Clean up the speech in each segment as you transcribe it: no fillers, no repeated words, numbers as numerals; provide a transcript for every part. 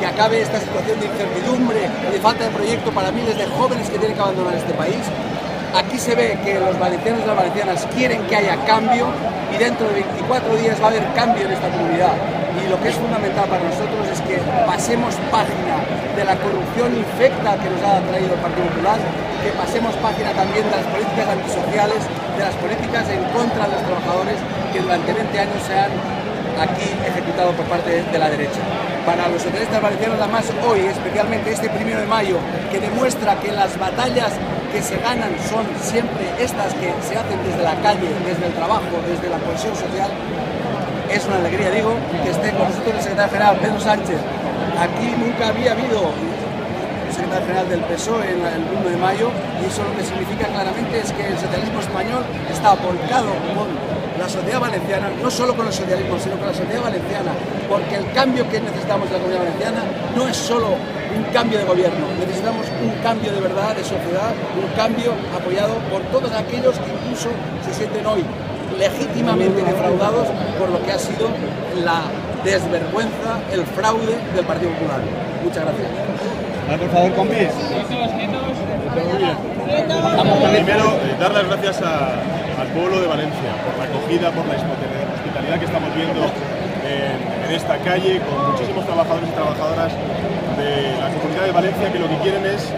acabe esta situación de incertidumbre y de falta de proyecto para miles de jóvenes que tienen que abandonar este país. Aquí se ve que los valencianos y las valencianas quieren que haya cambio y dentro de 24 días va a haber cambio en esta comunidad. Y lo que es fundamental para nosotros es que pasemos página de la corrupción infecta que nos ha traído el Partido Popular, que pasemos página también de las políticas antisociales, de las políticas en contra de los trabajadores que durante 20 años se han aquí ejecutado por parte de la derecha. Para los socialistas valencianos, además hoy, especialmente este 1 de mayo, que demuestra que las batallas que se ganan son siempre estas que se hacen desde la calle, desde el trabajo, desde la cohesión social. Es una alegría, digo, que esté con nosotros el secretario general Pedro Sánchez. Aquí nunca había habido un secretario general del PSOE en el 1 de mayo y eso lo que significa claramente es que el socialismo español está volcado con la sociedad valenciana, no solo con el socialismo, sino con la sociedad valenciana, porque el cambio que necesitamos de la comunidad valenciana no es solo un cambio de gobierno, necesitamos un cambio de verdad de sociedad, un cambio apoyado por todos aquellos que incluso se sienten hoy legítimamente defraudados por lo que ha sido la desvergüenza, el fraude del Partido Popular. Muchas gracias. Por favor, compis. Primero, dar las gracias al pueblo de Valencia por la acogida, por la hospitalidad que estamos viendo en esta calle, con muchísimos trabajadores y trabajadoras de la Comunidad de Valencia que lo que quieren es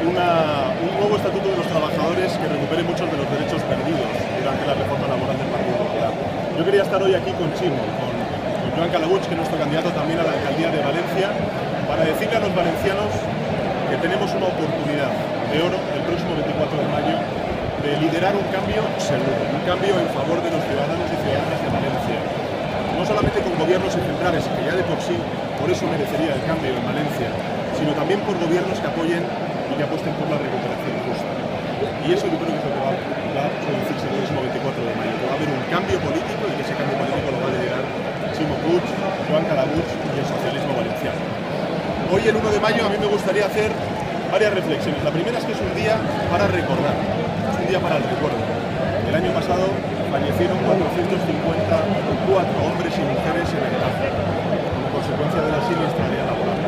un nuevo estatuto de los trabajadores que recupere muchos de los derechos perdidos durante la reforma laboral del Partido Popular. Yo quería estar hoy aquí con Chimo, con Joan Calabuig, que es nuestro candidato también a la alcaldía de Valencia, para decirle a los valencianos que tenemos una oportunidad de oro el próximo 24 de mayo de liderar un cambio seguro, un cambio en favor de los ciudadanos y ciudadanas de Valencia. No solamente con gobiernos ejemplares, que ya de por sí, por eso merecería el cambio en Valencia, sino también por gobiernos que apoyen y que apuesten por la recuperación justa. Y eso yo creo que es lo que va a producirse el próximo 24 de mayo, que va a haber un cambio político y que ese cambio político lo va a liderar Chimo Puig, Joan Calabuig y el socialismo valenciano. Hoy, el 1 de mayo, a mí me gustaría hacer varias reflexiones. La primera es que es un día para recordar, es un día para el recuerdo. El año pasado fallecieron 454 hombres y mujeres en el Tajo, como consecuencia de la siniestralidad laboral.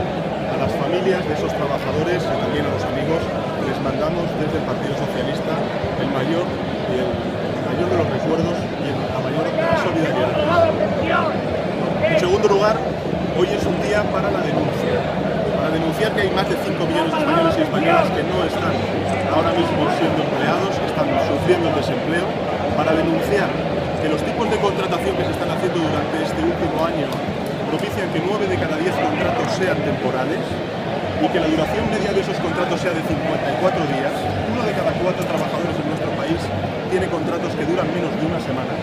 A las familias de esos trabajadores y también a los amigos les mandamos desde el Partido Socialista el mayor de los recuerdos y la mayor solidaridad. En segundo lugar, hoy es un día para la denuncia. Para denunciar que hay más de 5 millones de españoles y españolas que no están ahora mismo siendo empleados, que están sufriendo el desempleo, para denunciar que los tipos de contratación que se están haciendo durante este último año propician que 9 de cada 10 contratos sean temporales y que la duración media de esos contratos sea de 54 días. 1 de cada 4 trabajadores en nuestro país tiene contratos que duran menos de una semana.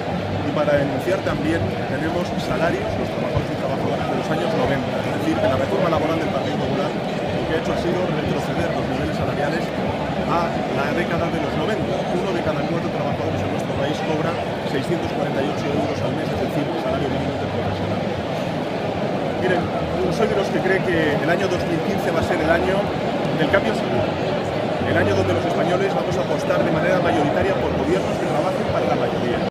Y para denunciar también que tenemos salarios, los trabajadores y trabajadoras de los años 90, es decir, que la reforma laboral del Partido Popular lo que ha hecho ha sido retroceder los niveles salariales a la década de los 90. 1 de cada 4 trabajadores en nuestro país cobra 648 euros al mes, es decir, salario mínimo interprofesional. Miren, yo soy de los que cree que el año 2015 va a ser el año del cambio seguro. El año donde los españoles vamos a apostar de manera mayoritaria por gobiernos que trabajen para la mayoría.